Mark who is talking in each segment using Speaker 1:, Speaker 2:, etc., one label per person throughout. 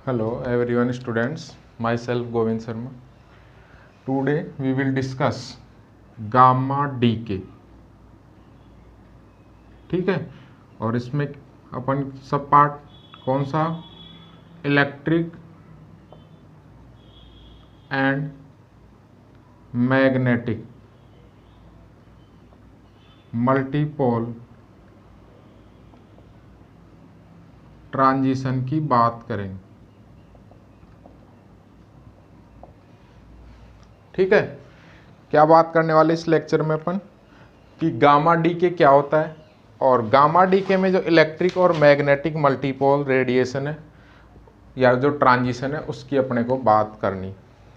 Speaker 1: Hello everyone students, myself Govind Sharma. Today we will discuss gamma decay. ठीक है, और इसमें अपन सब पार्ट कौन सा, electric and magnetic multipole transition की बात करेंगे। ठीक है, क्या बात करने वाले इस लेक्चर में अपन कि गामा डीके क्या होता है, और गामा डीके में जो इलेक्ट्रिक और मैग्नेटिक मल्टीपोल रेडिएशन है या जो ट्रांजिशन है उसकी अपने को बात करनी।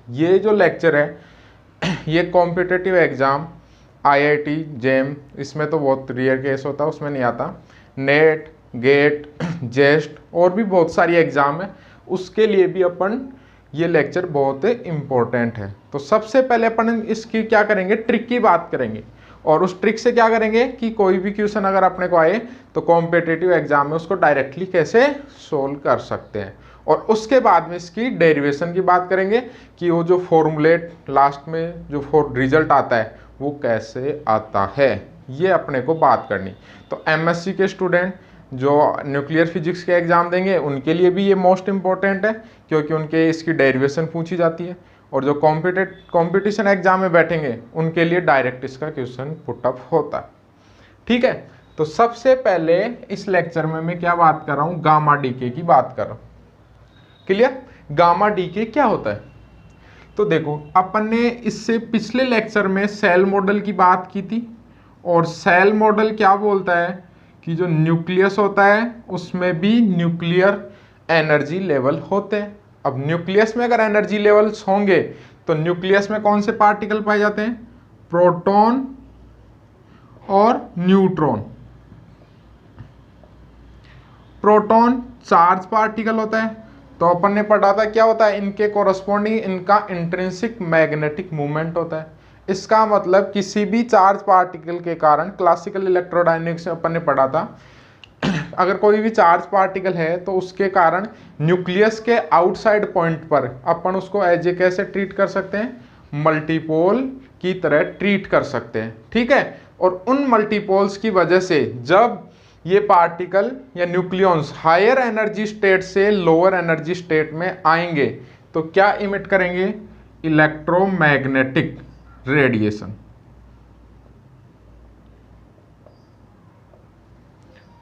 Speaker 1: ये जो लेक्चर है ये कॉम्पिटिटिव एग्जाम आईआईटी जेम इसमें तो बहुत रेयर केस होता है, उसमें नहीं आता। नेट, गेट, जेस्ट और भी बहुत सारी एग्जाम है, उसके लिए भी अपन ये लेक्चर बहुत इम्पोर्टेंट है। तो सबसे पहले अपन इसकी क्या करेंगे, ट्रिक की बात करेंगे, और उस ट्रिक से क्या करेंगे कि कोई भी क्वेश्चन अगर अपने को आए तो कॉम्पिटिटिव एग्जाम में उसको डायरेक्टली कैसे सोल्व कर सकते हैं। और उसके बाद में इसकी डेरिवेशन की बात करेंगे कि वो जो फॉर्मूलेट लास्ट में जो रिजल्ट आता है वो कैसे आता है, ये अपने को बात करनी। तो एमएससी के स्टूडेंट जो न्यूक्लियर फिजिक्स के एग्जाम देंगे उनके लिए भी ये मोस्ट इम्पॉर्टेंट है, क्योंकि उनके इसकी डेरिवेशन पूछी जाती है। और जो कॉम्पिटिशन एग्जाम में बैठेंगे उनके लिए डायरेक्ट इसका क्वेश्चन पुटअप होता है। ठीक है, तो सबसे पहले इस लेक्चर में मैं क्या बात कर रहा हूँ, गामा डीके की बात कर रहा हूँ। क्लियर, गामा डीके क्या होता है? तो देखो, अपन ने इससे पिछले लेक्चर में सेल मॉडल की बात की थी, और सेल मॉडल क्या बोलता है कि जो न्यूक्लियस होता है उसमें भी न्यूक्लियर एनर्जी लेवल होते हैं। अब न्यूक्लियस में अगर एनर्जी लेवल्स होंगे तो न्यूक्लियस में कौन से पार्टिकल पाए जाते हैं, प्रोटॉन और न्यूट्रॉन। प्रोटॉन चार्ज पार्टिकल होता है, तो अपन ने पढ़ा था क्या होता है, इनके कोरस्पॉन्डिंग इनका इंट्रिंसिक मैग्नेटिक मूवमेंट होता है। इसका मतलब किसी भी चार्ज पार्टिकल के कारण, क्लासिकल इलेक्ट्रोडायनेमिक्स में अपन ने पढ़ा था, अगर कोई भी चार्ज पार्टिकल है तो उसके कारण न्यूक्लियस के आउटसाइड पॉइंट पर अपन उसको एज ए कैसे ट्रीट कर सकते हैं, मल्टीपोल की तरह ट्रीट कर सकते हैं। ठीक है, और उन मल्टीपोल्स की वजह से जब ये पार्टिकल या न्यूक्लियॉन्स हायर एनर्जी स्टेट से लोअर एनर्जी स्टेट में आएंगे तो क्या इमिट करेंगे, इलेक्ट्रोमैग्नेटिक रेडिएशन।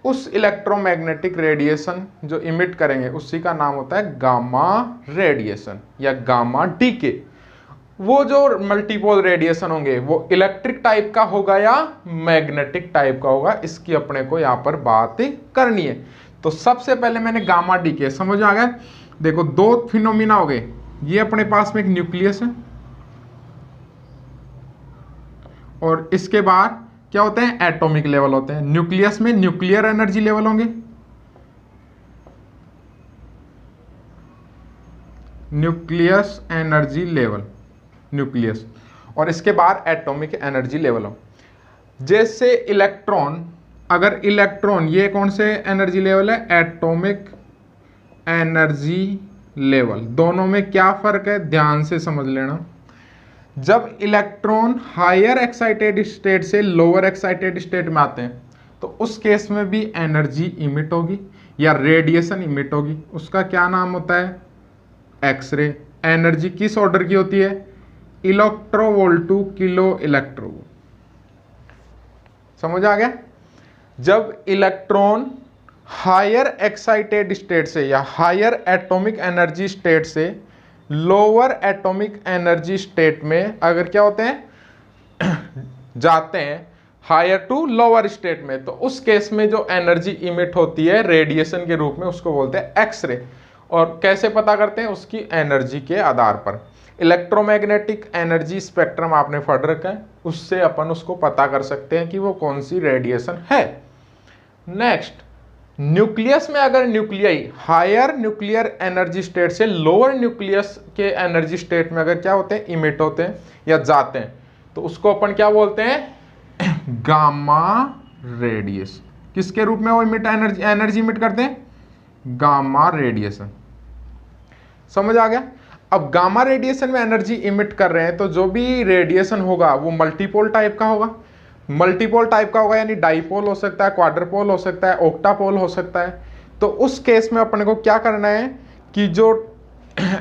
Speaker 1: उस इलेक्ट्रोमैग्नेटिक रेडिएशन जो इमिट करेंगे उसी का नाम होता है गामा रेडिएशन या गामा डीके। वो जो मल्टीपोल रेडिएशन होंगे वो इलेक्ट्रिक टाइप का होगा या मैग्नेटिक टाइप का होगा, इसकी अपने को यहाँ पर बात करनी है। तो सबसे पहले मैंने गामा डीके समझ आ गया। देखो, दो फिनोमिना हो गए, ये अपने पास में एक न्यूक्लियस है और इसके बाद क्या होते हैं, एटॉमिक लेवल होते हैं। न्यूक्लियस में न्यूक्लियर एनर्जी लेवल होंगे, न्यूक्लियस एनर्जी लेवल न्यूक्लियस, और इसके बाद एटॉमिक एनर्जी लेवल हो। जैसे इलेक्ट्रॉन, अगर इलेक्ट्रॉन, ये कौन से एनर्जी लेवल है, एटॉमिक एनर्जी लेवल। दोनों में क्या फर्क है, ध्यान से समझ लेना। जब इलेक्ट्रॉन हायर एक्साइटेड स्टेट से लोअर एक्साइटेड स्टेट में आते हैं तो उस केस में भी एनर्जी इमिट होगी या रेडिएशन इमिट होगी, उसका क्या नाम होता है, एक्सरे। एनर्जी किस ऑर्डर की होती है, इलेक्ट्रोवोल्ट टू किलो इलेक्ट्रोवोल्ट। समझ आ गया। जब इलेक्ट्रॉन हायर एक्साइटेड स्टेट से या हायर एटॉमिक एनर्जी स्टेट से लोअर एटॉमिक एनर्जी स्टेट में अगर क्या होते हैं जाते हैं हायर टू लोअर स्टेट में, तो उस केस में जो एनर्जी इमिट होती है रेडिएशन के रूप में उसको बोलते हैं एक्सरे। और कैसे पता करते हैं, उसकी एनर्जी के आधार पर। इलेक्ट्रोमैग्नेटिक एनर्जी स्पेक्ट्रम आपने पढ़ रखा है, उससे अपन उसको पता कर सकते हैं कि वो कौन सी रेडिएशन है। नेक्स्ट, न्यूक्लियस में अगर nuclei higher nuclear energy state से लोअर न्यूक्लियस के एनर्जी स्टेट में अगर क्या होते हैं, इमिट होते हैं या जाते हैं, तो उसको अपन क्या बोलते हैं, गामा रेडिएशन। किसके रूप में वो इमिट एनर्जी इमिट करते हैं, गामा रेडिएशन। समझ आ गया। अब गामा रेडिएशन में एनर्जी इमिट कर रहे हैं तो जो भी रेडिएशन होगा वो मल्टीपोल टाइप का होगा। मल्टीपोल टाइप का होगा यानी डाइपोल हो सकता है, क्वाड्रपोल हो सकता है, ऑक्टापोल हो सकता है। तो उस केस में अपने को क्या करना है कि जो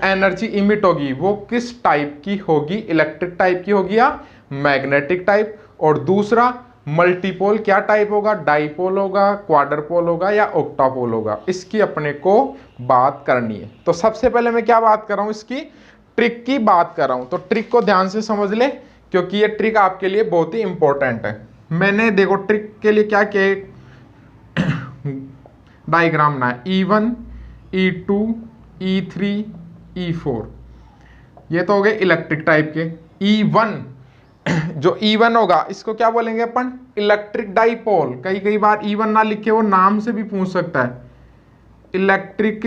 Speaker 1: एनर्जी इमिट होगी वो किस टाइप की होगी, इलेक्ट्रिक टाइप की होगी या मैग्नेटिक टाइप। और दूसरा मल्टीपोल क्या टाइप होगा, डाइपोल होगा, क्वाड्रपोल होगा या ऑक्टापोल होगा, इसकी अपने को बात करनी है। तो सबसे पहले मैं क्या बात कर रहा हूं, इसकी ट्रिक की बात कर रहा हूं। तो ट्रिक को ध्यान से समझ ले क्योंकि ये ट्रिक आपके लिए बहुत ही इंपॉर्टेंट है। मैंने देखो ट्रिक के लिए क्या किया, डायग्राम ना है E1 E2 E3 E4, ये तो हो गए इलेक्ट्रिक टाइप के। E1 जो E1 होगा इसको क्या बोलेंगे अपन, इलेक्ट्रिक डाइपोल। कई बार E1 ना लिखे वो नाम से भी पूछ सकता है, इलेक्ट्रिक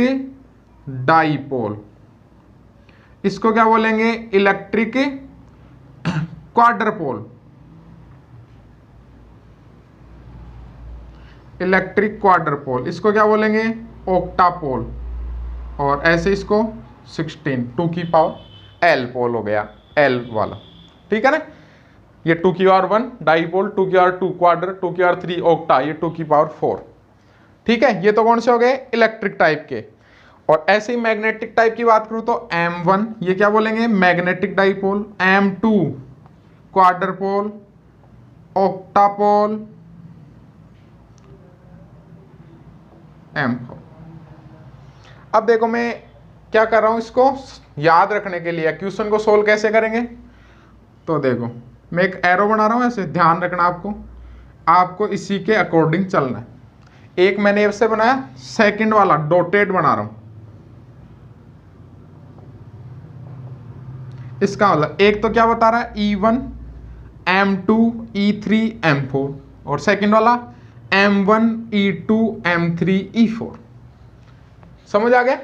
Speaker 1: डाइपोल। इसको क्या बोलेंगे, इलेक्ट्रिक क्वाड्रपोल, इलेक्ट्रिक क्वाड्रपोल। इसको क्या बोलेंगे, ऑक्टापोल। और ऐसे इसको 16 2 की पावर L पोल हो गया, L वाला, ठीक है ना। ये 2 की पावर 1 डाइपोल, 2 की पावर 2 क्वाड्र, 2 की पावर 3 ऑक्टा, ये 2 की पावर 4, ठीक है। ये तो कौन से हो गए, इलेक्ट्रिक टाइप के। और ऐसे ही मैग्नेटिक टाइप की बात करूं तो M1, ये क्या बोलेंगे, मैग्नेटिक डाइपोल। M2 क्वाड्रपोल, ऑक्टापोल, M4। अब देखो मैं क्या कर रहा हूं, इसको याद रखने के लिए क्वेश्चन को सोल्व कैसे करेंगे। तो देखो मैं एक एरो बना रहा हूं, ऐसे ध्यान रखना आपको इसी के अकॉर्डिंग चलना है। एक मैंने ऐसे बनाया, सेकंड वाला डॉटेड बना रहा हूं। इसका मतलब एक तो क्या बता रहा है, E1 M2 E3 M4, और सेकंड वाला M1 E2 M3 E4। समझ आ गया।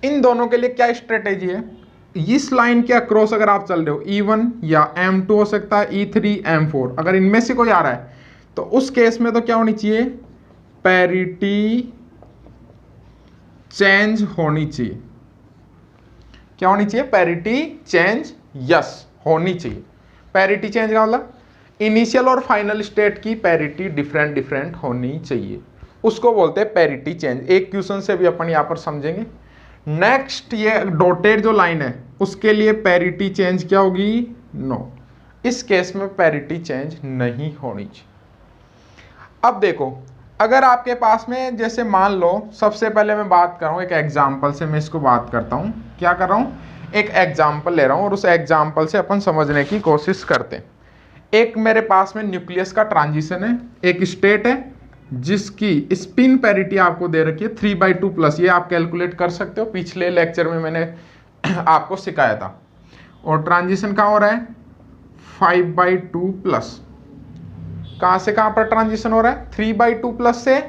Speaker 1: इन दोनों के लिए क्या स्ट्रेटेजी है, इस लाइन के अक्रॉस अगर आप चल रहे हो, E1 या M2 हो सकता है, E3 M4, अगर इनमें से कोई आ रहा है तो उस केस में तो क्या होनी चाहिए, पैरिटी चेंज होनी चाहिए। क्या होनी चाहिए, पैरिटी चेंज, यस होनी चाहिए। पैरिटी चेंज का मतलब इनिशियल और फाइनल स्टेट की पैरिटी डिफरेंट होनी चाहिए, उसको बोलते हैं पैरिटी चेंज। एक क्वेश्चन से भी अपन यहां पर समझेंगे। नेक्स्ट ये डॉटेड जो लाइन है उसके लिए पैरिटी चेंज क्या होगी, नो, इस केस में पैरिटी चेंज नहीं होनी चाहिए। अब देखो अगर आपके पास में, जैसे मान लो, सबसे पहले मैं बात कर रहा हूं एक एग्जांपल से, मैं इसको बात करता हूं, क्या कर रहा हूं, एक एग्जांपल ले रहा हूं और उस एग्जांपल से अपन समझने की कोशिश करते हैं। एक मेरे पास में न्यूक्लियस का ट्रांजिशन है, एक स्टेट है जिसकी स्पिन पैरिटी आपको दे रखी है 3/2+, ये आप कैलकुलेट कर सकते हो, पिछले लेक्चर में मैंने आपको सिखाया था। और ट्रांजिशन कहाँ हो रहा है, 5/2+। कहाँ से कहाँ पर ट्रांजिशन हो रहा है, 3/2+ से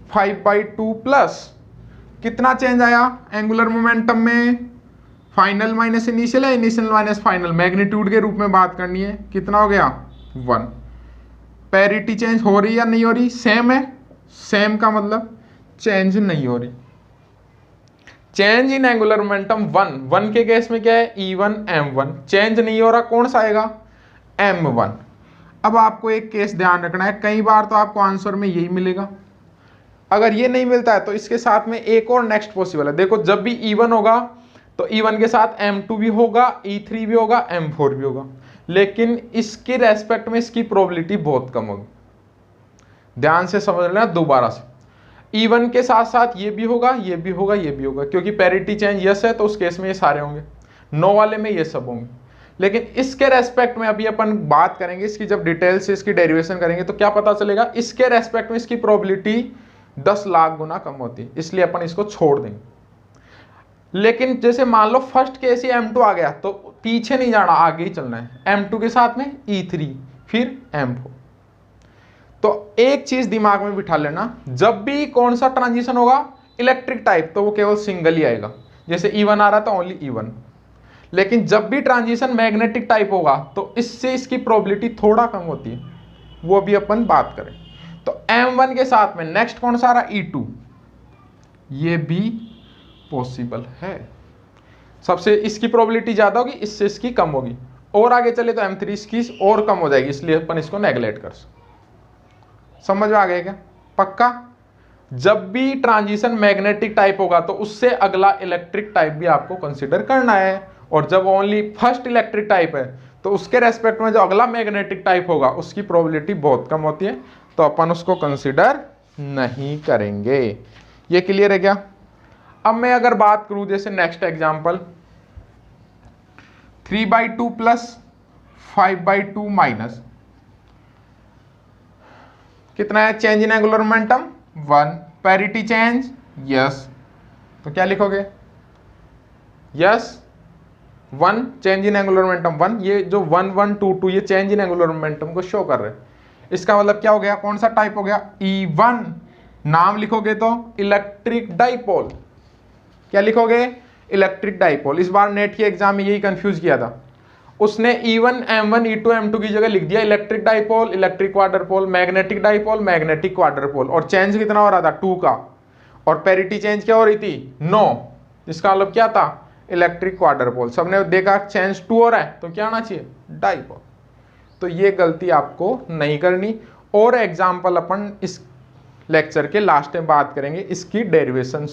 Speaker 1: 5/2+। कितना चेंज आया एंगुलर मोमेंटम में, फाइनल माइनस इनिशियल है, इनिशियल माइनस फाइनल, मैग्नीट्यूड के रूप में बात करनी है, कितना हो गया, 1। पैरिटी चेंज हो रही या नहीं हो रही, सेम है, सेम का मतलब चेंज नहीं हो रही। चेंज इन एंगुलर मोमेंटम 1 के केस में क्या है, E1 M1, चेंज नहीं हो रहा, कौन सा आएगा, M1। अब आपको एक केस ध्यान रखना है, कई बार तो आपको आंसर में यही मिलेगा, अगर ये नहीं मिलता है तो इसके साथ में एक और नेक्स्ट पॉसिबल है। देखो जब भी E1 होगा तो E1 के साथ M2 भी होगा, E3 भी होगा, M4 भी होगा, लेकिन इसके रेस्पेक्ट में इसकी प्रोबेबिलिटी बहुत कम होगी। ध्यान से समझ लेना दोबारा से, E1 के साथ साथ ये भी होगा, ये भी होगा, ये भी होगा, क्योंकि पैरिटी चेंज यस है तो उस केस में ये सारे होंगे, नो वाले में ये सब होंगे। लेकिन इसके रेस्पेक्ट में अभी अपन बात करेंगे, इसकी जब डिटेल से इसकी डेरिवेशन करेंगे तो क्या पता चलेगा, इसके रेस्पेक्ट में इसकी प्रोबेबिलिटी 10 लाख गुना कम होती है, इसलिए अपन इसको छोड़ देंगे। लेकिन जैसे मान लो फर्स्ट केस ही M2 आ गया तो पीछे नहीं जाना, आगे ही चलना है, M2 के साथ में E3 फिर M4। तो एक चीज दिमाग में बिठा लेना, जब भी कौन सा ट्रांजिशन होगा इलेक्ट्रिक टाइप तो वो केवल सिंगल ही आएगा, जैसे E1 आ रहा था ओनली E1। लेकिन जब भी ट्रांजिशन मैग्नेटिक टाइप होगा तो इससे इसकी प्रोबेबिलिटी थोड़ा कम होती है, वो भी अपन बात करें। तो M1 के साथ में नेक्स्ट कौन सा आ रहा, E2, ये भी पॉसिबल है। सबसे इसकी प्रोबेबिलिटी ज़्यादा होगी, इससे इसकी कम होगी, और आगे चले तो M3 इसकी और कम हो जाएगी, इसलिए अपन इसको नेगलेक्ट कर सकते। समझ में आ गया क्या? पक्का? जब भी ट्रांजिशन मैग्नेटिक टाइप होगा तो उससे अगला इलेक्ट्रिक टाइप भी आपको कंसीडर करना है, और जब ओनली फर्स्ट इलेक्ट्रिक टाइप है तो उसके रेस्पेक्ट में जो अगला मैग्नेटिक टाइप होगा उसकी प्रोबेबिलिटी बहुत कम होती है, तो अपन उसको कंसीडर नहीं करेंगे। ये क्लियर है क्या? अब मैं अगर बात करूं जैसे नेक्स्ट एग्जांपल 3/2 प्लस 5/2 माइनस कितना है? Change in angular momentum 1, parity change yes, तो क्या लिखोगे? Yes 1 change in angular momentum 1, ये जो 1 1 2 2 ये चेंज इन एंगुलर मोमेंटम को शो कर रहे हैं। इसका मतलब क्या हो गया? कौन सा टाइप हो गया? E1। नाम लिखोगे तो इलेक्ट्रिक डाइपोल। क्या लिखोगे? Electric dipole. इस बार नेट के एग्जाम में यही कंफ्यूज किया था, उसने E1 M1 E2 M2 की जगह लिख दिया electric dipole, electric quadrupole, magnetic dipole, magnetic quadrupole, और चेंज कितना हो रहा था? 2 का, और पैरिटी चेंज क्या हो रही थी? 9। इसका मतलब क्या था? इलेक्ट्रिक क्वाड्रपोल। सबने देखा चेंज 2 हो रहा है तो क्या आना चाहिए? डाइपोल। तो ये गलती आपको नहीं करनी। और एग्जाम्पल अपन इस लेक्चर के लास्ट में बात करेंगे, इसकी डेरिवेशन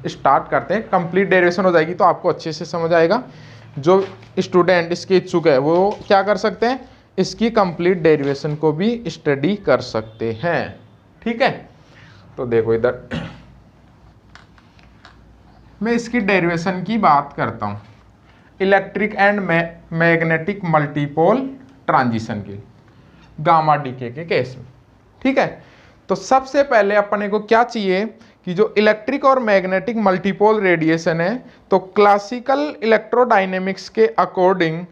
Speaker 1: स्टार्ट करते हैं। कंप्लीट डेरिवेशन हो जाएगी तो आपको अच्छे से समझ आएगा। जो स्टूडेंट इसके इच्छुक है वो क्या कर सकते हैं? इसकी कंप्लीट डेरिवेशन को भी स्टडी कर सकते हैं। ठीक है, तो देखो इधर मैं इसकी डेरिवेशन की बात करता हूं, electric and magnetic multipole transition की, गामा डीके के केस में। ठीक है, तो सबसे पहले अपने को क्या चाहिए कि जो इलेक्ट्रिक और मैग्नेटिक मल्टीपोल रेडिएशन है, तो क्लासिकल इलेक्ट्रोडायनेमिक्स के अकॉर्डिंग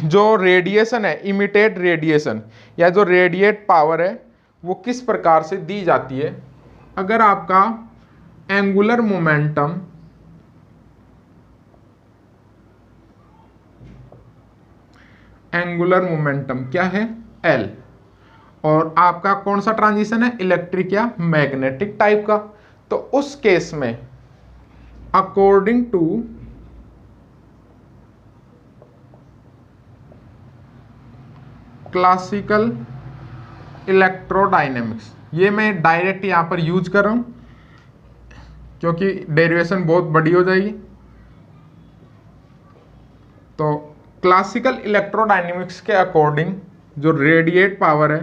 Speaker 1: जो रेडिएशन है, इमिटेड रेडिएशन या जो रेडिएट पावर है, वो किस प्रकार से दी जाती है। अगर आपका एंगुलर मोमेंटम क्या है? L, और आपका कौन सा ट्रांजिशन है? इलेक्ट्रिक या मैग्नेटिक टाइप का, तो उस केस में अकॉर्डिंग टू क्लासिकल इलेक्ट्रोडायनेमिक्स, ये मैं डायरेक्ट यहां पर यूज कर रहा हूं क्योंकि डेरिवेशन बहुत बड़ी हो जाएगी। तो क्लासिकल इलेक्ट्रोडायनेमिक्स के अकॉर्डिंग जो रेडिएट पावर है,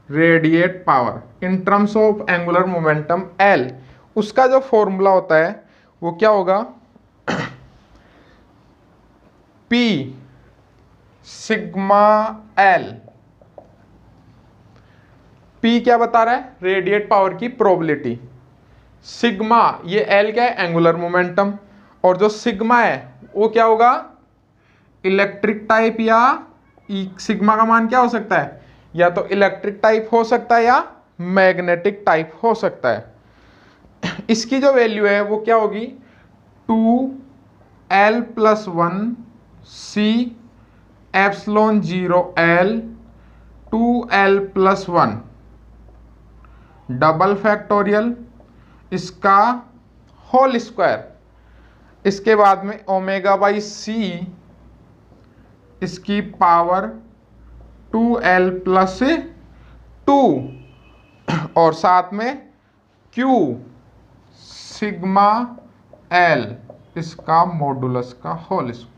Speaker 1: radiate power in terms of angular momentum L, उसका जो फॉर्मूला होता है वो क्या होगा? P sigma L। P क्या बता रहा है? रेडिएट पावर की प्रोबेबिलिटी। सिग्मा, ये L क्या है? एंगुलर मोमेंटम, और जो सिग्मा है वो क्या होगा? इलेक्ट्रिक टाइप, या सिग्मा का मान क्या हो सकता है? या तो इलेक्ट्रिक टाइप हो सकता है या मैग्नेटिक टाइप हो सकता है। इसकी जो वैल्यू है वो क्या होगी? 2L + 1 C epsilon 0 L 2L + 1 double factorial, इसका होल स्क्वायर, इसके बाद में ω/c इसकी पावर 2L + 2, और साथ में Q सिग्मा L इसका मॉडुलस का होल स्क्वायर।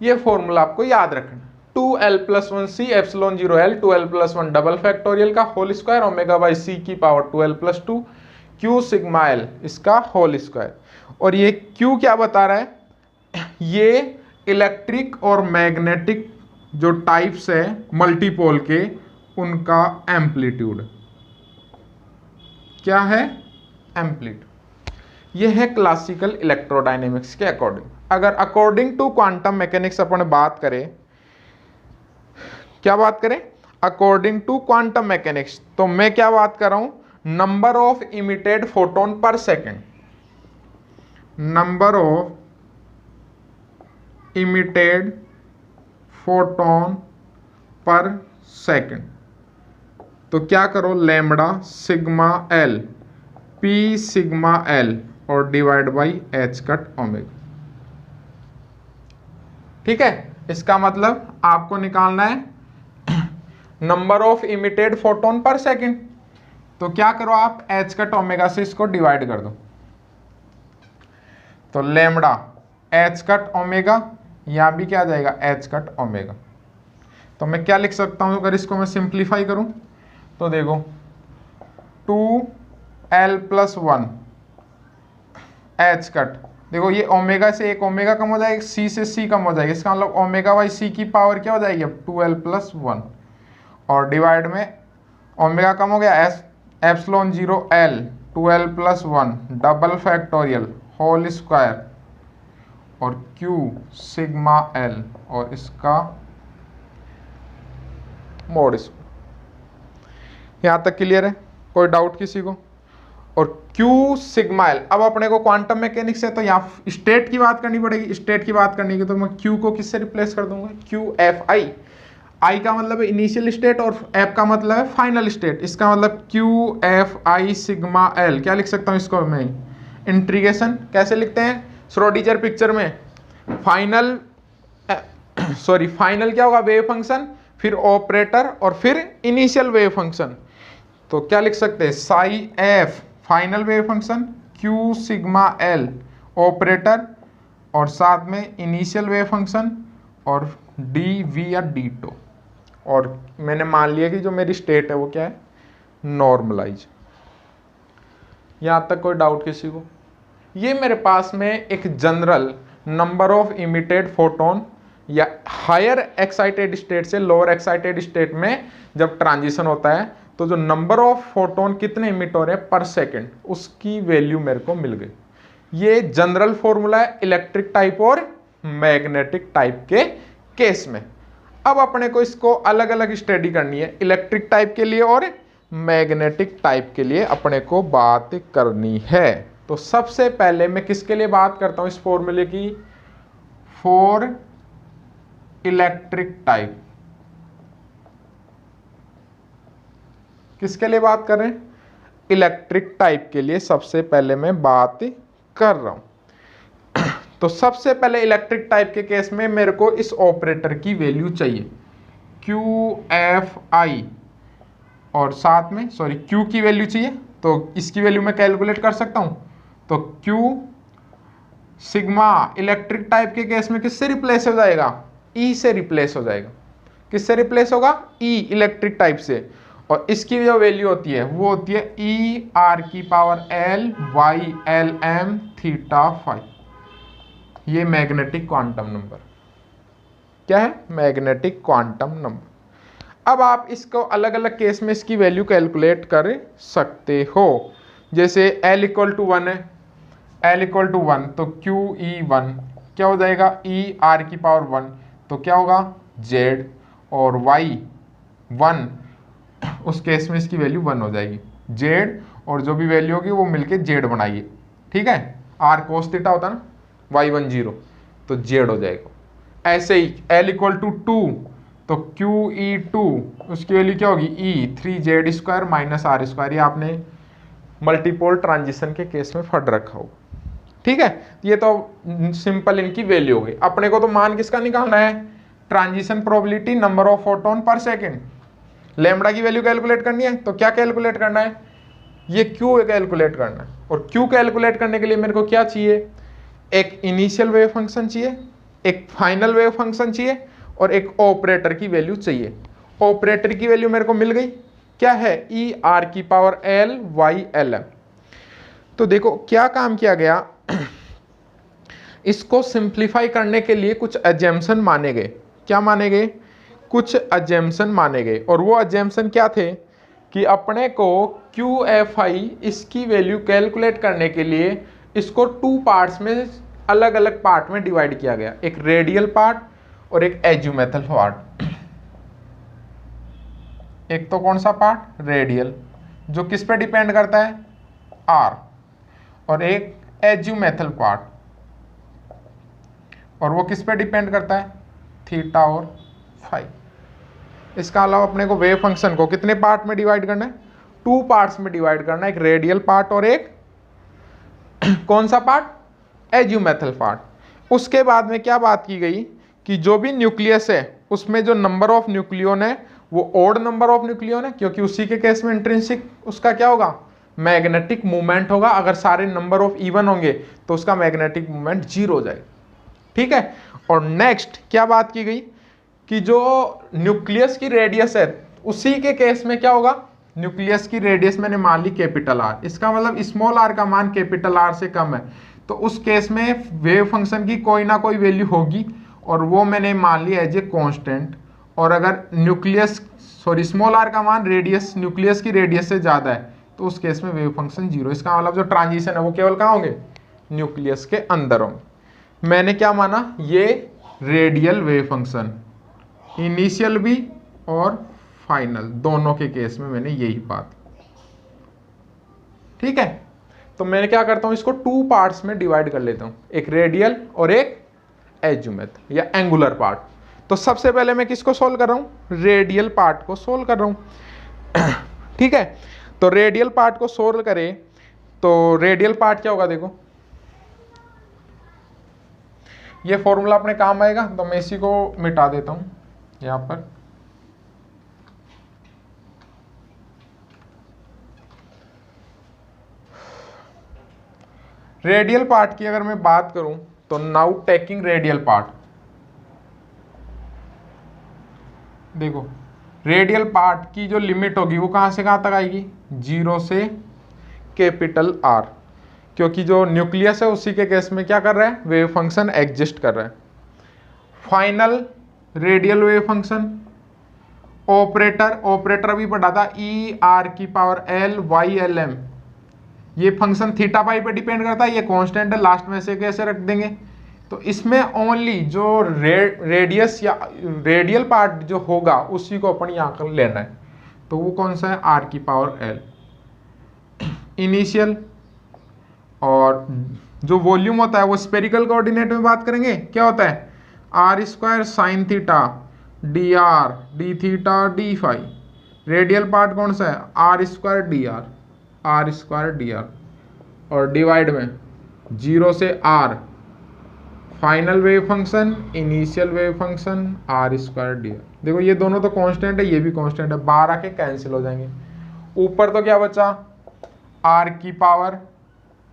Speaker 1: ये फॉर्मूला आपको याद रखना, 2L + 1 C epsilon 0 L 2L + 1 double factorial का होल स्क्वायर, ω/c की power 2L + 2 Q sigma L इसका होल स्क्वायर। और ये Q क्या बता रहा है? ये इलेक्ट्रिक और मैग्नेटिक जो टाइप्स है मल्टीपोल के, उनका एम्पलीट्यूड क्या है? एम्पलीट्यूड। ये है क्लासिकल इलेक्ट्रोडायनेमिक्स के अकॉर्डिंग। अगर अकॉर्डिंग टू क्वांटम मैकेनिक्स अपन बात करें, क्या बात करें? अकॉर्डिंग टू क्वांटम मैकेनिक्स, तो मैं क्या बात कर रहा हूं? Number of emitted photon per second, number of emitted photon per second. तो क्या करो? Lambda sigma L P sigma L और divide by h cut omega. ठीक है, इसका मतलब आपको निकालना है number of emitted photon per second. तो क्या करो आप एच कट ओमेगा से इसको डिवाइड कर दो, तो लेमडा एच कट ओमेगा, यहां भी क्या आ जाएगा एच कट ओमेगा। तो मैं क्या लिख सकता हूं अगर इसको मैं सिंप्लीफाई करूं, तो देखो 2l+1 एच कट, देखो ये ओमेगा से एक ओमेगा कम हो जाएगा, सी से सी कम हो जाएगा, इसका मतलब ओमेगा बाई सी की पावर क्या हो जाएगी अब 2l+1, और डिवाइड में ओमेगा कम हो गया S epsilon 0l 2l+1 double factorial whole square और q सिग्मा l और इसका मोड स्क्वायर। यहाँ तक क्लियर है, कोई डाउट किसी को? और q सिग्मा l, अब अपने को क्वांटम मैकेनिक्स है तो यहाँ स्टेट की बात करनी पड़ेगी। स्टेट की बात करनी है तो मैं q को किससे रिप्लेस कर दूंगा, QFI। I का मतलब है इनिशियल स्टेट और F का मतलब है फाइनल स्टेट। इसका मतलब QFI सिग्मा L, क्या लिख सकता हूँ इसको मैं, इंटीग्रेशन कैसे लिखते हैं श्रोडिंगर पिक्चर में, फाइनल फाइनल क्या होगा वेव फंक्शन, फिर ऑपरेटर और फिर इनिशियल वेव फंक्शन। तो क्या लिख सकते हैं Sai F final wave function, Q sigma L operator और साथ में इनिशियल वेव फंक्शन और DV या D2। और मैंने मान लिया कि जो मेरी स्टेट है वो क्या है नॉर्मलाइज। यहाँ तक कोई डाउट किसी को? ये मेरे पास में एक general number of emitted photon या हायर एक्साइटेड स्टेट से लोअर एक्साइटेड स्टेट में जब ट्रांजिशन होता है तो जो नंबर ऑफ फोटोन कितने इमिट हो रहे हैं पर सेकेंड उसकी वैल्यू मेरे को मिल गई। ये जनरल फॉर्मूला है इलेक्ट्रिक टाइप और मैग्नेटिक टाइप के केस में। अब अपने को इसको अलग अलग स्टडी करनी है, इलेक्ट्रिक टाइप के लिए और मैग्नेटिक टाइप के लिए अपने को बात करनी है। तो सबसे पहले मैं किसके लिए बात करता हूं इस फॉर्मूले की, फॉर इलेक्ट्रिक टाइप। किसके लिए बात कर रहे हैं, इलेक्ट्रिक टाइप के लिए सबसे पहले मैं बात कर रहा हूं। तो सबसे पहले इलेक्ट्रिक टाइप के केस में मेरे को इस ऑपरेटर की वैल्यू चाहिए QFI और साथ में Q की वैल्यू चाहिए। तो इसकी वैल्यू मैं कैलकुलेट कर सकता हूं, तो Q सिग्मा इलेक्ट्रिक टाइप के केस में किससे रिप्लेस हो जाएगा, E से रिप्लेस हो जाएगा। किससे रिप्लेस होगा, E इलेक्ट्रिक टाइप से। और इसकी जो वैल्यू होती है वो होती है ER⁴ ये मैग्नेटिक क्वांटम नंबर क्या है, मैग्नेटिक क्वांटम नंबर। अब आप इसको अलग अलग केस में इसकी वैल्यू कैलकुलेट कर सकते हो। जैसे L=1 है, L=1 तो QE1 क्या हो जाएगा ER⁴ तो क्या होगा Z और Y1 उस केस में इसकी वैल्यू 1 हो जाएगी। Z और जो भी वैल्यू होगी वो मिलके Z बनाइए, ठीक है। R cos थीटा होता ना, Y1 0 तो Z हो जाएगा। ऐसे ही L=2 तो QE2 उसकी वैल्यू क्या होगी E3Z² -R²। ये आपने मल्टीपोल ट्रांजिशन के केस में पढ़ रखा हो, ठीक है। ये तो सिंपल इनकी वैल्यू हो गई। अपने को तो मान किसका निकालना है, transition probability number of photon per second. Lambda की वैल्यू कैलकुलेट करनी है तो क्या कैलकुलेट करना है, ये Q कैलकुलेट करना है। और Q कैलकुलेट करने के लिए मेरे को क्या चाहिए, एक इनिशियल वेव फंक्शन चाहिए, एक फाइनल वेव फंक्शन चाहिए और एक ऑपरेटर की वैल्यू चाहिए। ऑपरेटर की वैल्यू मेरे को मिल गई, क्या है ER⁴LYLM। तो देखो क्या काम किया गया, इसको सिंप्लीफाई करने के लिए कुछ अजम्पशन माने गए। क्या माने गए, कुछ अजम्पशन माने गए। और वो अजम्पशन क्या थे कि अपने को QFI इसकी वैल्यू कैलकुलेट करने के लिए इसको 2 पार्ट्स में अलग अलग पार्ट में डिवाइड किया गया, एक रेडियल पार्ट और एक एज्यूमेथल पार्ट। एक तो कौन सा पार्ट, रेडियल, जो किस पे डिपेंड करता है R, और एक एज्यूमेथल पार्ट और वो किस पे डिपेंड करता है थीटा और फाई। इसका अलावा अपने को वेव फंक्शन को कितने पार्ट में डिवाइड करना है, 2 पार्ट्स में डिवाइड करना, एक रेडियल पार्ट और एक कौन सा पार्ट, एज्यूमेथल पार्ट। उसके बाद में क्या बात की गई कि जो भी न्यूक्लियस है उसमें जो नंबर ऑफ न्यूक्लियन है वो ऑड नंबर ऑफ न्यूक्लियन है, क्योंकि उसी के केस में इंट्रिंसिक उसका क्या होगा, मैग्नेटिक मूवमेंट होगा। अगर सारे नंबर ऑफ इवन होंगे तो उसका मैग्नेटिक मूवमेंट 0 हो जाएगा। ठीक है। और नेक्स्ट क्या बात की गई कि जो न्यूक्लियस की रेडियस है उसी के केस में क्या होगा, न्यूक्लियस की रेडियस मैंने मान ली कैपिटल आर, इसका मतलब स्मॉल आर का मान कैपिटल आर से कम है, तो उस केस में वेव फंक्शन की कोई ना कोई वैल्यू होगी और वो मैंने मान ली एज ए कांस्टेंट। और अगर न्यूक्लियस स्मॉल आर का मान रेडियस न्यूक्लियस की रेडियस से ज़्यादा है तो उस केस में वेव फंक्शन 0। इसका मतलब जो ट्रांजिशन है वो केवल कहाँ होंगे, न्यूक्लियस के अंदर होंगे। मैंने क्या माना, ये रेडियल वेव फंक्शन, इनिशियल भी और फाइनल दोनों के केस में मैंने यही बात। ठीक है। तो मैं क्या करता हूं, इसको 2 पार्ट्स में डिवाइड कर लेता हूं, एक रेडियल और एक एज्यूमेथ या एंगुलर पार्ट। तो सबसे पहले मैं किसको सोल्व कर रहा हूं, रेडियल पार्ट को सोल्व कर रहा हूं। ठीक है। तो रेडियल पार्ट को सोल्व करें तो रेडियल पार्ट क्या होगा, देखो ये फॉर्मूला अपने काम आएगा, तो मैं इसी को मिटा देता हूं यहां पर। रेडियल पार्ट की अगर मैं बात करूं तो नाउ टेकिंग रेडियल पार्ट, देखो रेडियल पार्ट की जो लिमिट होगी वो कहां से कहां तक आएगी, 0 से कैपिटल आर, क्योंकि जो न्यूक्लियस है उसी के केस में क्या कर रहा है, वेव फंक्शन एग्जिस्ट कर रहा है। Final radial wave function, operator भी पढ़ा था, ई आर की power L Y L M, ये फंक्शन थीटा पाई पे डिपेंड करता है, ये कांस्टेंट है, लास्ट में से कैसे रख देंगे। तो इसमें ओनली जो रेडियस या रेडियल पार्ट जो होगा उसी को अपन यहाँ कर लेना है, तो वो कौन सा है, आर की पावर एल इनिशियल। और जो वॉल्यूम होता है वो स्पेरिकल कोऑर्डिनेट में बात करेंगे, क्या होता है, R square sine theta D R D theta D phi. Radial part कौन सा है, आर स्क्वायर डी आर, और डिवाइड में 0 से R, final wave function initial wave function R square D R. देखो ये दोनों तो कांस्टेंट है, ये भी कांस्टेंट है, 12 के कैंसिल हो जाएंगे। ऊपर तो क्या बचा, आर की पावर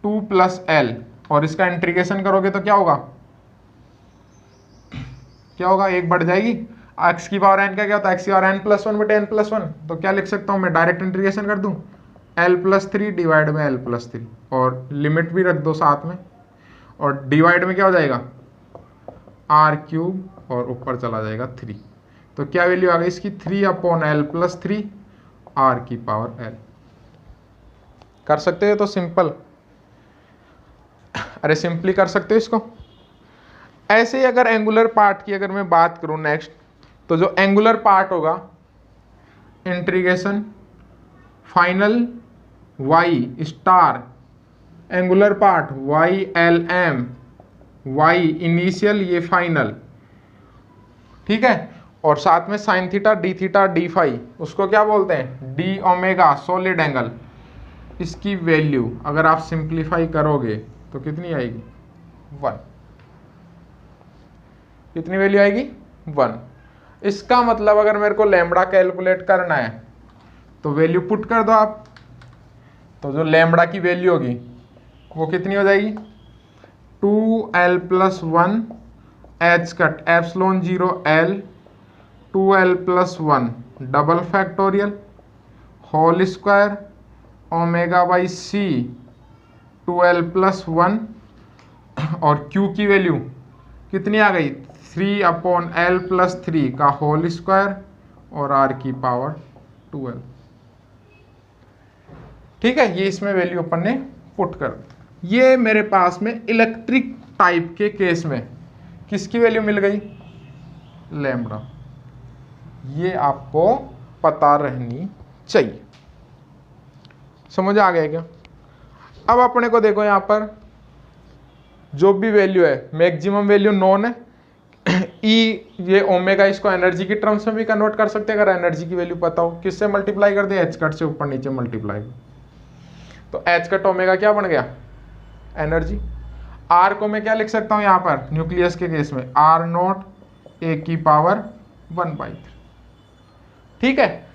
Speaker 1: 2 प्लस एल, और इसका इंटीग्रेशन करोगे तो क्या होगा, एक बढ़ जाएगी, एक्स की पावर एन का क्या होता है, एक्स की पावर एन प्लस 1 बटे एन प्लस 1, तो क्या लिख सकता हूँ मैं, डायरेक्ट इंटीग्रेशन कर दूँ, एल प्लस 3 डिवाइड में एल प्लस 3, और लिमिट भी रख दो साथ में, और डिवाइड में क्या हो जाएगा, आर क्यूब, और ऊपर चला जाएगा 3। तो क्या वैल्यू आ गई इसकी, 3 अपॉन एल प्लस 3 आर की पावर एल। कर सकते हो तो सिंपल, अरे सिंपली कर सकते हो इसको। ऐसे ही अगर एंगुलर पार्ट की अगर मैं बात करूं नेक्स्ट, तो जो एंगुलर पार्ट होगा, integration final Y star angular part Y L M, Y initial ये फाइनल, ठीक है। और साथ में साइन थीटा डी फाई, उसको क्या बोलते हैं, डी ओमेगा सॉलिड एंगल। इसकी वैल्यू अगर आप सिंप्लीफाई करोगे तो कितनी आएगी, 1। कितनी वैल्यू आएगी, 1। इसका मतलब अगर मेरे को लैम्बडा कैलकुलेट करना है तो वैल्यू पुट कर दो आप, तो जो लैम्बडा की वैल्यू होगी वो कितनी हो जाएगी, 2l plus 1 H cut epsilon 0 l 2l plus 1 double factorial whole square omega by C 2l plus 1, और q की वैल्यू कितनी आ गई, 3 अपॉन l प्लस 3 का होल स्क्वायर और r की पावर 2l। ठीक है, ये इसमें वैल्यू अपन ने पुट कर दी। ये मेरे पास में इलेक्ट्रिक टाइप के केस में किसकी वैल्यू मिल गई, लैम्बडा। ये आपको पता रहनी चाहिए। समझ आ गया क्या। अब अपने को देखो यहाँ पर जो भी वैल्यू है, मैक्सिमम वैल्यू नॉन है, ये ओमेगा, इसको एनर्जी की टर्म्स में भी कन्वर्ट कर सकते हैं अगर एनर्जी की वैल्यू पता हो। किससे मल्टीप्लाई कर दिया, एच कट से ऊपर नीचे मल्टीप्लाई, तो एच कट ओमेगा क्या बन गया, एनर्जी। आर को मैं क्या लिख सकता हूँ यहाँ पर न्यूक्लियस के केस में, आर नॉट ए की पावर 1/3। ठीक है,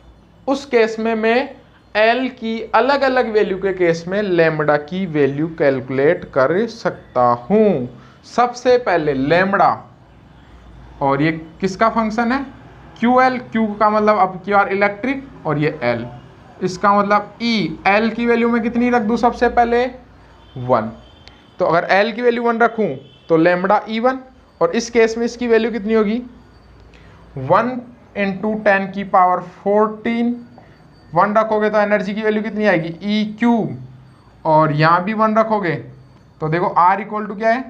Speaker 1: उस केस में मैं एल की अलग अलग वैल्यू के केस में लैम्बडा की वैल्यू कैलकुलेट कर सकता हूं। सबसे पहले लैम्बडा, और ये किसका फंक्शन है, क्यू एल, क्यू का मतलब अब क्यू आर इलेक्ट्रिक, और ये एल, इसका मतलब ई। एल की वैल्यू में कितनी रख दूं, सबसे पहले 1। तो अगर एल की वैल्यू 1 रखूं तो लैम्बडा E1, और इस केस में इसकी वैल्यू कितनी होगी, 1 × 10 की पावर 14। 1 रखोगे तो एनर्जी की वैल्यू कितनी आएगी, E3, और यहाँ भी 1 रखोगे तो देखो R इक्वल टू क्या है,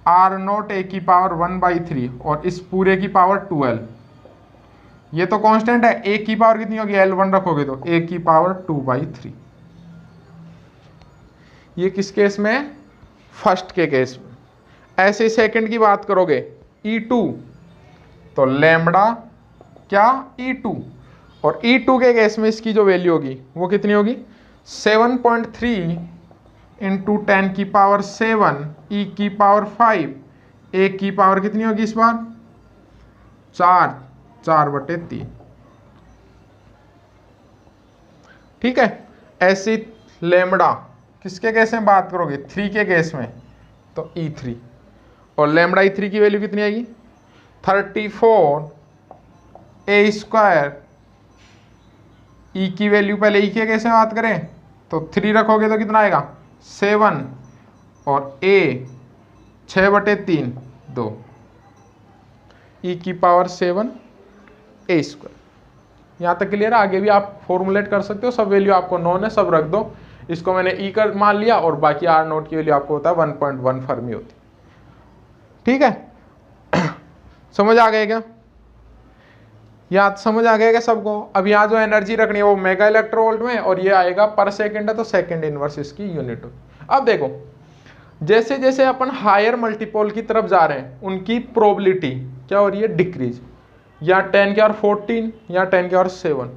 Speaker 1: आर नॉट ए की पावर 1/3, और इस पूरे की पावर 12। ये तो कांस्टेंट है, ए की पावर कितनी होगी, L1 रखोगे तो ए की पावर 2/3। ये किस केस में, फर्स्ट के केस में। ऐसे सेकंड की बात करोगे, E2, तो लैम्बडा क्या, E2, और E2 के केस में इसकी जो वैल्यू होगी वो कितनी होगी, 7.3 × 10 की पावर 7 ई की पावर 5, ए की पावर कितनी होगी इस बार, 4/3। ठीक है, ऐसी लैम्बडा किसके केस में बात करोगे, 3 के केस में, तो E3, और लैम्बडा E3 की वैल्यू कितनी आएगी, 34 A²। ई की वैल्यू पहले ई के केस में बात करें तो 3 रखोगे तो कितना आएगा, 7, और ए 6/3, 2, ई की पावर 7 A²। यहाँ तक क्लियर है, आगे भी आप फॉर्मुलेट कर सकते हो, सब वैल्यू आपको नॉन है, सब रख दो। इसको मैंने ई का मान लिया, और बाकी आर नोट की वैल्यू आपको होता है 1.1 फर्मी होती। ठीक है, समझ आ गया क्या, यहाँ समझ आ गया क्या सबको। अब यहाँ जो एनर्जी रखनी है वो मेगा इलेक्ट्रोवोल्ट में, और ये आएगा पर सेकंड है तो सेकंड इनवर्स इसकी यूनिट हो। अब देखो, जैसे जैसे अपन हायर मल्टीपल की तरफ जा रहे हैं उनकी प्रोबेबिलिटी क्या हो रही है, डिक्रीज। या 10 की पावर 14 या 10 की पावर 7,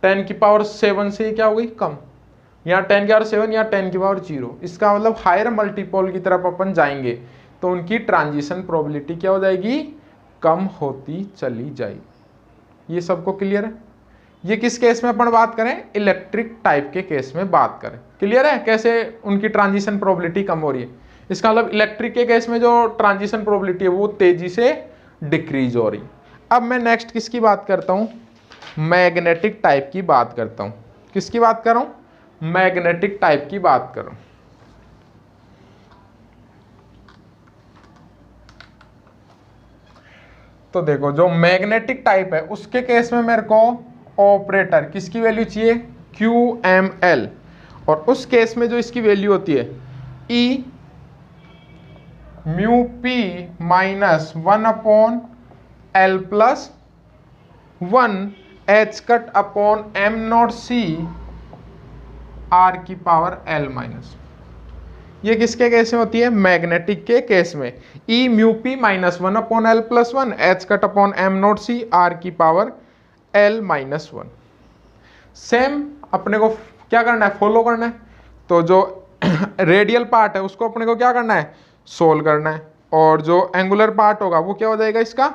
Speaker 1: 10 की पावर 7 से क्या हो गई, कम, या 10 की पावर 7 या 10 की पावर 0। इसका मतलब हायर मल्टीपल की तरफ अपन जाएंगे तो उनकी ट्रांजिशन प्रोबेबिलिटी क्या हो जाएगी, कम होती चली जाएगी। ये सबको क्लियर है। ये किस केस में अपन बात करें, इलेक्ट्रिक टाइप के केस में बात करें। क्लियर है कैसे उनकी ट्रांजिशन प्रोबेबिलिटी कम हो रही है। इसका मतलब इलेक्ट्रिक के केस में जो ट्रांजिशन प्रोबेबिलिटी है वो तेजी से डिक्रीज हो रही। अब मैं नेक्स्ट किसकी बात करता हूं, मैग्नेटिक टाइप की बात करता हूं। किसकी बात कर रहा हूं, मैग्नेटिक टाइप की बात कर रहा हूं। तो देखो, जो मैग्नेटिक टाइप है उसके केस में मेरे को ऑपरेटर किसकी वैल्यू चाहिए, QML, और उस केस में जो इसकी वैल्यू होती है E mu P minus 1/L+1 H cut upon M0C R की पावर L माइनस। ये किसके केस में होती है, मैग्नेटिक के केस में। E mu P minus 1/L+1 H cut upon M0C R की पावर L माइनस 1। सेम अपने को क्या करना है, फॉलो करना है। तो जो रेडियल पार्ट है उसको अपने को क्या करना है, सोल्व करना है, और जो एंगुलर पार्ट होगा वो क्या हो जाएगा, इसका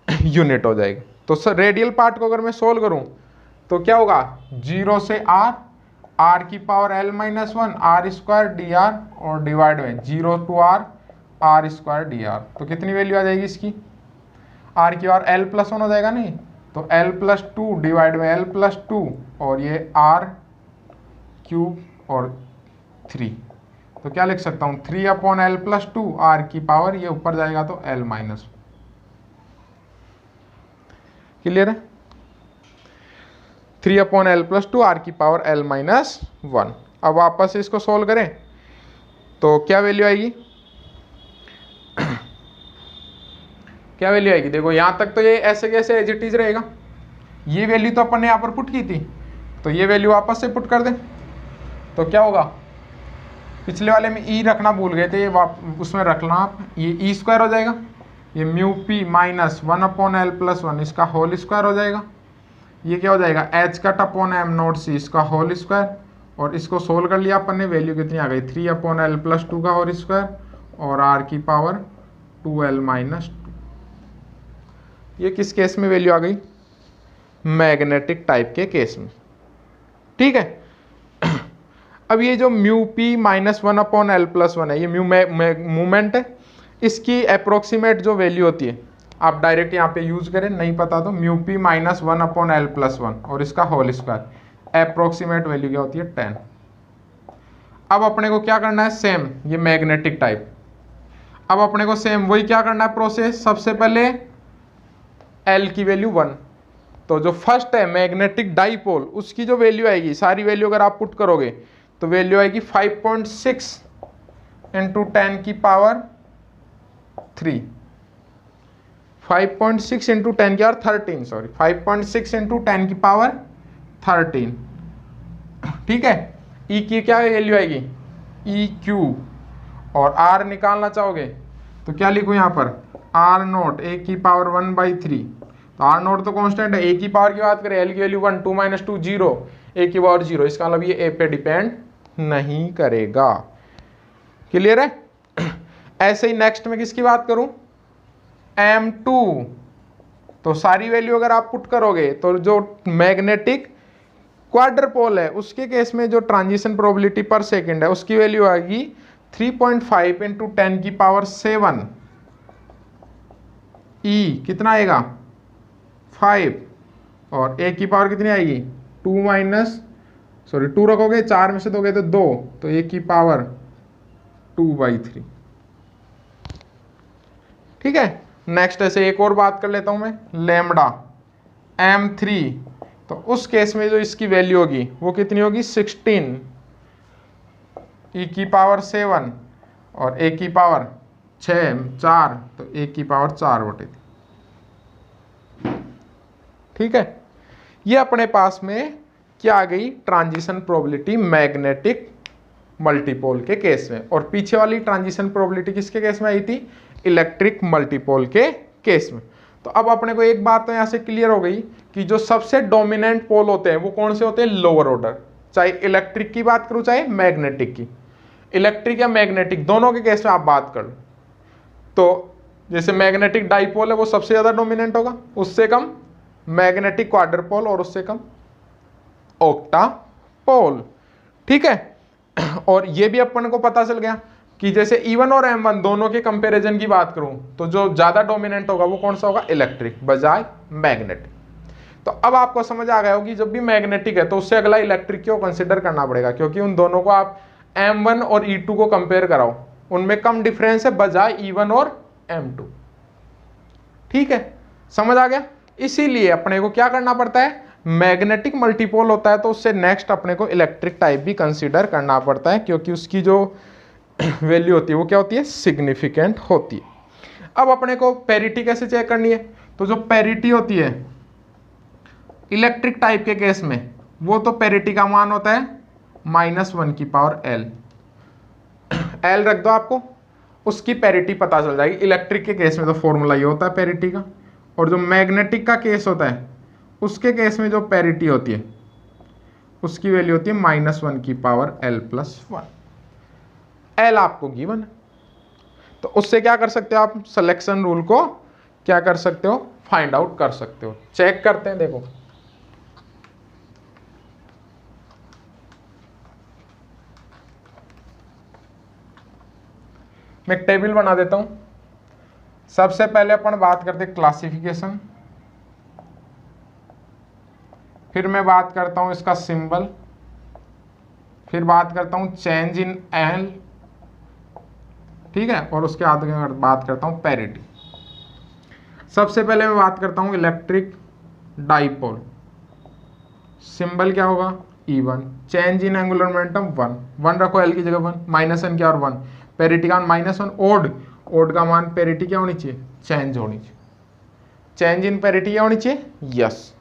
Speaker 1: यूनिट हो जाएगा। तो सर रेडियल पार्ट को अगर मैं सोल्व करूं तो क्या होगा, 0 से R की power L minus 1 R² dr, और डिवाइड में 0 to R² dr। तो कितनी वैल्यू आ जाएगी इसकी, R की पावर L+1 हो जाएगा नहीं, तो L+2 डिवाइड में L+2, और ये R³ और 3। तो क्या लिख सकता हूँ, 3/L+2 R की पावर, ये ऊपर जाएगा तो L माइनस। क्लियर है, 3/L+2 R की पावर L माइनस 1। अब वापस से इसको सोल्व करें तो क्या वैल्यू आएगी, क्या वैल्यू आएगी, देखो यहां तक तो ये ऐसे कैसे एज इट इज रहेगा। ये वैल्यू तो अपन ने यहां पर पुट की थी, तो ये वैल्यू वापस से पुट कर दें तो क्या होगा, पिछले वाले में E रखना भूल गए थे, ये उसमें रखना आप, ये E² हो जाएगा, ये म्यू पी माइनस 1/L+1 इसका होल स्क्वायर हो जाएगा। ये क्या हो जाएगा, h cut upon m nought c इसका होल स्क्वायर, और इसको सोल्व कर लिया अपन ने, वैल्यू कितनी आ गई 3/L+2 का होल स्क्वायर और r की पावर 2L-2। ये किस केस में वैल्यू आ गई, मैग्नेटिक टाइप के केस में। ठीक है, अब ये जो म्यू पी माइनस 1/L+1 है, ये म्यू मूवमेंट है, इसकी अप्रोक्सीमेट जो वैल्यू होती है आप डायरेक्ट यहाँ पे यूज करें, नहीं पता तो म्यू पी माइनस 1/L+1 और इसका होल स्क्वायर, अप्रोक्सीमेट वैल्यू क्या होती है 10। अब अपने को क्या करना है, सेम ये मैग्नेटिक टाइप, अब अपने को सेम वही क्या करना है प्रोसेस, सबसे पहले L की वैल्यू 1, तो जो फर्स्ट है मैग्नेटिक डाइपोल उसकी जो वैल्यू आएगी, सारी वैल्यू अगर आप पुट करोगे तो वैल्यू आएगी 5.6 इंटू 10 की पावर 3, 5.6 इंटू 10 की पावर 13, सॉरी 5.6 इंटू 10 की पावर 13। ठीक है, E की क्या वैल्यू आएगी, ई क्यू, और R निकालना चाहोगे तो क्या लिखो यहाँ पर R नोट ए की पावर 1/3, तो R नोट तो कांस्टेंट है, ए की पावर की बात करें L की वैल्यू 1, 2 - 2 0, ए की पावर 0, इसका मतलब ये ए पे डिपेंड नहीं करेगा। क्लियर है। ऐसे ही नेक्स्ट में किसकी बात करूं, M2, तो सारी वैल्यू अगर आप पुट करोगे तो जो मैग्नेटिक क्वाड्रपोल है उसके केस में जो ट्रांजिशन प्रोबेबिलिटी पर सेकंड है उसकी वैल्यू आएगी 3.5 इंटू 10 की पावर 7, E कितना आएगा 5, और ए की पावर कितनी आएगी 2 रखोगे, 4 में से दोगे तो 2, तो ए की पावर 2/3। ठीक है, नेक्स्ट ऐसे एक और बात कर लेता हूं मैं, लैम्डा M3, तो उस केस में जो इसकी वैल्यू होगी वो कितनी होगी 16, ई की पावर 7 और ए की पावर 4, तो ए की पावर 4/3। ठीक है, ये अपने पास में क्या आ गई, ट्रांजिशन प्रोबेबिलिटी मैग्नेटिक मल्टीपोल के केस में, और पीछे वाली ट्रांजिशन प्रोबेबिलिटी किसके केस में आई थी, इलेक्ट्रिक मल्टीपोल के केस में। तो अब अपने को एक बात तो यहाँ से क्लियर हो गई कि जो सबसे डोमिनेंट पोल होते हैं वो कौन से होते हैं, लोअर ऑर्डर, चाहे इलेक्ट्रिक की बात करूँ चाहे मैग्नेटिक की, इलेक्ट्रिक या मैग्नेटिक दोनों के केस में आप बात कर लो, तो जैसे मैग्नेटिक डाइपोल है वो सबसे ज्यादा डोमिनेंट होगा, उससे कम मैग्नेटिक क्वाड्रपोल और उससे कम ऑक्टापोल। ठीक है, और ये भी अपन को पता चल गया कि जैसे E1 और M1 दोनों के कंपैरिजन की बात करूं तो जो ज्यादा डोमिनेंट होगा वो कौन सा होगा, इलेक्ट्रिक बजाय मैग्नेटिक। तो अब आपको समझ आ गया होगी जब भी मैग्नेटिक है तो उससे अगला इलेक्ट्रिक को कंसिडर करना पड़ेगा, क्योंकि उन दोनों को आप M1 और E2 को कंपेयर कराओ, उनमें कम डिफरेंस है बजाय E1 और M2। ठीक है, समझ आ गया। इसीलिए अपने को क्या करना पड़ता है, मैग्नेटिक मल्टीपोल होता है तो उससे नेक्स्ट अपने को इलेक्ट्रिक टाइप भी कंसीडर करना पड़ता है, क्योंकि उसकी जो वैल्यू होती है वो क्या होती है, सिग्निफिकेंट होती है। अब अपने को पैरिटी कैसे चेक करनी है, तो जो पैरिटी होती है इलेक्ट्रिक टाइप के केस में वो तो पैरिटी का मान होता है -1 की पावर L, L रख दो आपको, उसकी पैरिटी पता चल जाएगी। इलेक्ट्रिक के केस में तो फॉर्मूला ये होता है पैरिटी का, और जो मैग्नेटिक का केस होता है उसके केस में जो पैरिटी होती है उसकी वैल्यू होती है -1 की पावर L+1। L आपको गिवन है, तो उससे क्या कर सकते हो आप, सिलेक्शन रूल को क्या कर सकते हो, फाइंड आउट कर सकते हो। चेक करते हैं, देखो मैं एक टेबल बना देता हूं। सबसे पहले अपन बात करते हैं क्लासिफिकेशन, फिर मैं बात करता हूं इसका सिंबल, फिर बात करता हूं चेंज इन L, ठीक है, और उसके बाद बात करता हूं पैरिटी। सबसे पहले मैं बात करता हूं इलेक्ट्रिक डाइपोल, सिंबल क्या होगा E1, change in angular momentum 1 रखो, L की जगह 1, -n क्या और 1, पैरिटी का मान -1, ओड का मान पैरिटी क्या होनी चाहिए, चेंज होनी चाहिए, चेंज इन पैरिटी क्या होनी चाहिए, यस,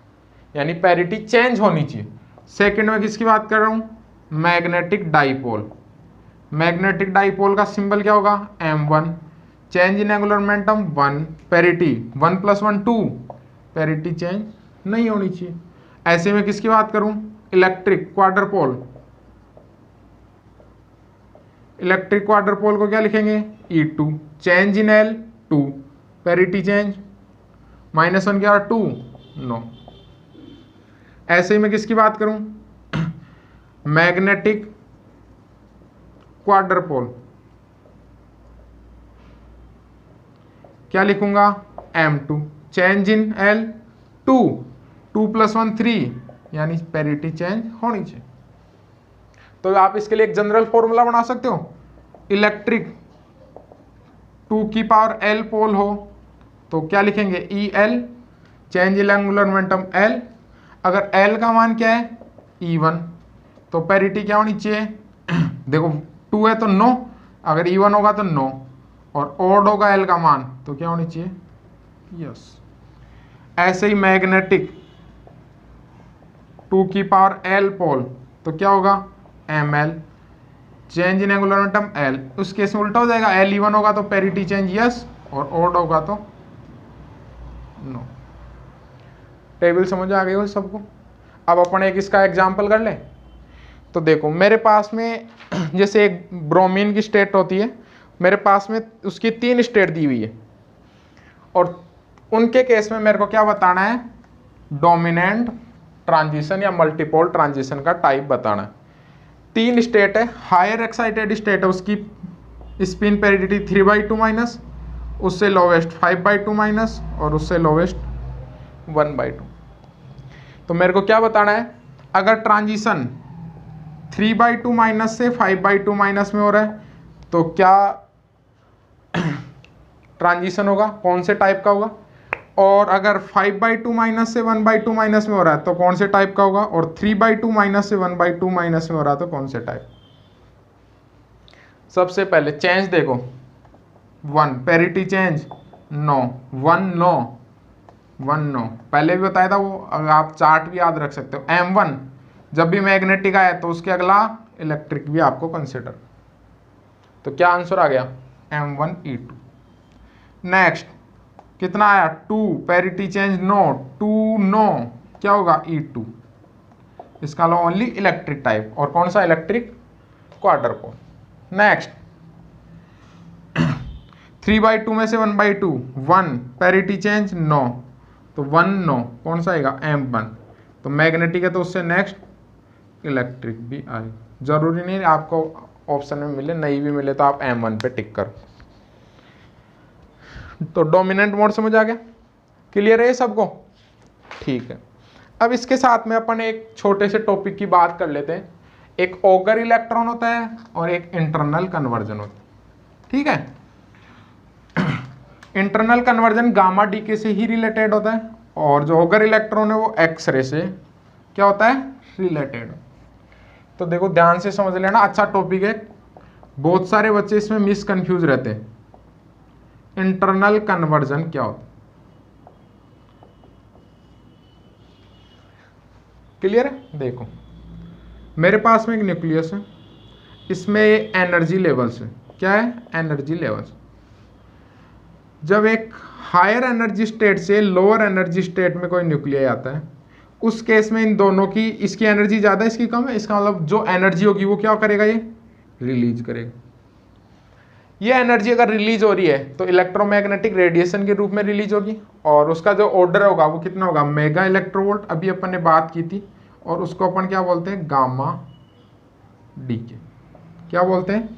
Speaker 1: यानी पैरिटी चेंज होनी चाहिए। सेकंड में किसकी बात कर रहा हूं, मैग्नेटिक डाइपोल, मैग्नेटिक डाइपोल का सिंबल क्या होगा M1, change in angular momentum 1, parity 1 + 1 2, parity change नहीं होनी चाहिए। ऐसे में किसकी बात करूं, इलेक्ट्रिक क्वाड्रपोल, इलेक्ट्रिक क्वाड्रपोल को क्या लिखेंगे, E2, change in L 2, parity change -1 क्या 2, नो। ऐसे ही मैं किसकी बात करूं, मैग्नेटिक क्वाड्रपोल, क्या लिखूंगा, M2, चेंज इन L 2, 2 + 1 3, यानी पैरिटी चेंज होनी चाहिए। तो आप इसके लिए एक जनरल फॉर्मूला बना सकते हो, इलेक्ट्रिक 2 की पावर L पोल हो तो क्या लिखेंगे, EL, change in angular momentum L, अगर L का मान क्या है, E1, तो पैरिटी क्या होनी चाहिए, देखो 2 है तो 9, अगर E1 होगा तो 9, और ऑड होगा L का मान तो क्या होनी चाहिए, यस। ऐसे ही मैग्नेटिक 2 की पावर L पोल तो क्या होगा, ML, change in angular momentum L, उस केस में उल्टा हो जाएगा, L E1 होगा तो पैरिटी चेंज यस, और ऑड होगा तो नो। टेबल समझ आ गई हो सबको। अब अपन एक इसका एग्जाम्पल कर लें। तो देखो मेरे पास में जैसे एक ब्रोमीन की स्टेट होती है, मेरे पास में उसकी 3 स्टेट दी हुई है, और उनके केस में मेरे को क्या बताना है, डोमिनेंट ट्रांजिशन या मल्टीपोल ट्रांजिशन का टाइप बताना है। 3 स्टेट है, हायर एक्साइटेड स्टेट है, उसकी स्पिन पैरिटी 3/2 माइनस, उससे लोवेस्ट 5/2 माइनस, और उससे लोवेस्ट 1/2। तो मेरे को क्या बताना है, अगर ट्रांजिशन 3/2 माइनस से 5/2 माइनस में हो रहा है तो क्या ट्रांजिशन होगा, कौन से टाइप का होगा, और अगर 5/2 माइनस से 1/2 माइनस में हो रहा है तो कौन से टाइप का होगा, और 3/2 माइनस से 1/2 माइनस में हो रहा है तो कौन से टाइप। सबसे पहले चेंज देखो, 1 parity change, no 1 no 1 no, पहले भी बताया था वो, अगर आप चार्ट भी याद रख सकते हो। M1 जब भी मैग्नेटिक आया तो उसके अगला इलेक्ट्रिक भी आपको कंसिडर। तो क्या आंसर आ गया, M1 E2। नेक्स्ट कितना आया, 2 पैरिटी चेंज नो 2 नो, क्या होगा E2। इसका लो ओनली इलेक्ट्रिक टाइप, और कौन सा, इलेक्ट्रिक क्वाड्रपोल। नेक्स्ट 3/2 में से 1/2, 1 पैरिटी चेंज नो, तो 1 नो, कौन सा आएगा, M1। तो मैग्नेटिक है तो उससे नेक्स्ट इलेक्ट्रिक भी आए, जरूरी नहीं आपको ऑप्शन में मिले, नहीं भी मिले तो आप M1 पे टिक करो। तो डोमिनेंट मोड समझ आ गया, क्लियर है ये सबको, ठीक है। अब इसके साथ में अपन एक छोटे से टॉपिक की बात कर लेते हैं। एक ऑगर इलेक्ट्रॉन होता है और एक इंटरनल कन्वर्जन होता है, ठीक है। इंटरनल कन्वर्जन गामा डीके से ही रिलेटेड होता है, और जो ऑगर इलेक्ट्रॉन है वो एक्सरे से क्या होता है, रिलेटेड। तो देखो ध्यान से समझ लेना, अच्छा टॉपिक है, बहुत सारे बच्चे इसमें मिस कंफ्यूज रहते हैं। इंटरनल कन्वर्जन क्या होता है, क्लियर है। देखो मेरे पास में एक न्यूक्लियस है, इसमें एनर्जी लेवल्स है, क्या है, एनर्जी लेवल्स। जब एक हायर एनर्जी स्टेट से लोअर एनर्जी स्टेट में कोई न्यूक्लियस आता है, उस केस में इन दोनों की, इसकी एनर्जी ज़्यादा इसकी कम है, इसका मतलब जो एनर्जी होगी वो क्या करेगा, ये रिलीज करेगा। ये एनर्जी अगर रिलीज हो रही है तो इलेक्ट्रोमैग्नेटिक रेडिएशन के रूप में रिलीज होगी, और उसका जो ऑर्डर होगा वो कितना होगा, मेगा इलेक्ट्रोवोल्ट, अभी अपन ने बात की थी, और उसको अपन क्या बोलते हैं, गामा डीके, क्या बोलते हैं,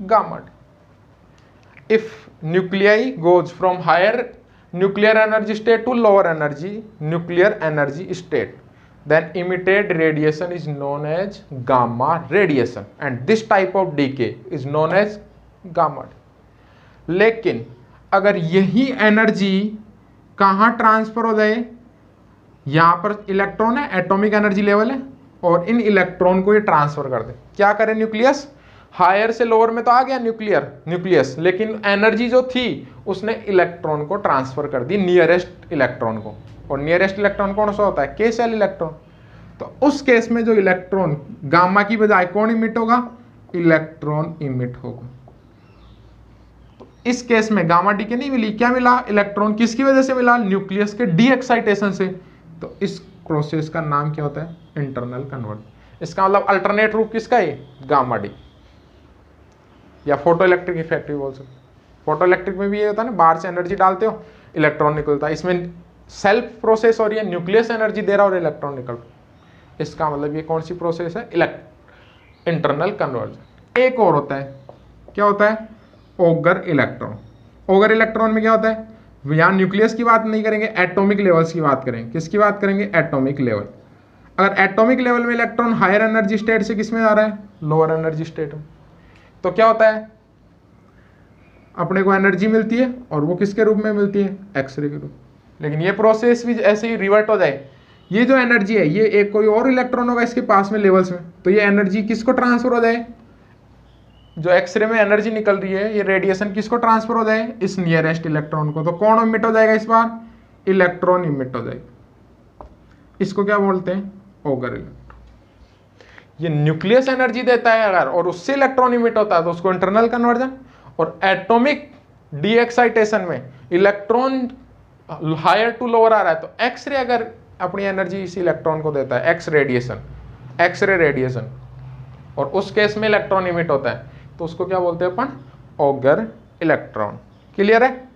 Speaker 1: gamma D. If nuclei goes from higher nuclear energy state to lower energy nuclear energy state, then emitted radiation is known as gamma radiation, and this type of decay is known as gamma ray। लेकिन अगर यही energy कहाँ transfer हो जाए, यहाँ पर electron है, atomic energy level है, और इन इलेक्ट्रॉन को ये ट्रांसफर कर दे, क्या करे, न्यूक्लियस हायर से लोअर में तो आ गया न्यूक्लियस, लेकिन एनर्जी जो थी उसने इलेक्ट्रॉन को ट्रांसफर कर दी नियरेस्ट इलेक्ट्रॉन को, और नियरेस्ट इलेक्ट्रॉन कौन सा होता है, के सेल इलेक्ट्रॉन। तो उस केस में जो इलेक्ट्रॉन गामा की बजाय कौन इमिट होगा, इलेक्ट्रॉन इमिट होगा। तो इस केस में गामा डी के नहीं मिली, क्या मिला, इलेक्ट्रॉन किसकी वजह से मिला, न्यूक्लियस के डी एक्साइटेशन से। तो इस प्रोसेस का नाम क्या होता है, इंटरनल कन्वर्जन। इसका मतलब अल्टरनेट रूप किसका है, गामा डी, या फोटो इलेक्ट्रिक इफेक्ट भी बोल सकते। फोटो इलेक्ट्रिक में भी ये होता है ना, बाहर से एनर्जी डालते हो इलेक्ट्रॉन निकलता है, इसमें सेल्फ प्रोसेस और ये न्यूक्लियस एनर्जी दे रहा और इलेक्ट्रॉन निकल रहा। इसका मतलब ये कौन सी प्रोसेस है, इंटरनल कन्वर्जन। एक और होता है, क्या होता है, ऑगर इलेक्ट्रॉन। ऑगर इलेक्ट्रॉन में क्या होता है, यहाँ न्यूक्लियस की बात नहीं करेंगे, एटॉमिक लेवल्स की बात करेंगे। किसकी बात करेंगे, एटॉमिक लेवल। अगर एटॉमिक लेवल में इलेक्ट्रॉन हायर एनर्जी स्टेट से किस में जा रहा है, लोअर एनर्जी स्टेट में, तो क्या होता है, अपने को एनर्जी मिलती है और वो किसके रूप में मिलती है, एक्सरे के रूप। लेकिन ये प्रोसेस भी ऐसे ही रिवर्ट हो जाए, ये जो एनर्जी है ये एक कोई और इलेक्ट्रॉन होगा इसके पास में लेवल्स में, तो ये एनर्जी किसको ट्रांसफर हो जाए, जो एक्सरे में एनर्जी निकल रही है ये रेडिएशन किसको ट्रांसफर हो जाए, इस नियरेस्ट इलेक्ट्रॉन को। तो कौन इमिट हो जाएगा इस बार, इलेक्ट्रॉन इमिट हो जाएगा। इसको क्या बोलते हैं, ऑगर इलेक्ट्रॉन। ये न्यूक्लियस एनर्जी देता है अगर, और उससे इलेक्ट्रॉन इमिट होता है तो उसको इंटरनल कन्वर्जन। और एटॉमिक डी एक्साइटेशन में इलेक्ट्रॉन हायर टू लोअर आ रहा है, तो एक्सरे अगर अपनी एनर्जी इस इलेक्ट्रॉन को देता है, एक्सरे रेडिएशन, और उस केस में इलेक्ट्रॉन इमिट होता है, तो उसको क्या बोलते हैं अपन, ऑगर इलेक्ट्रॉन। क्लियर है।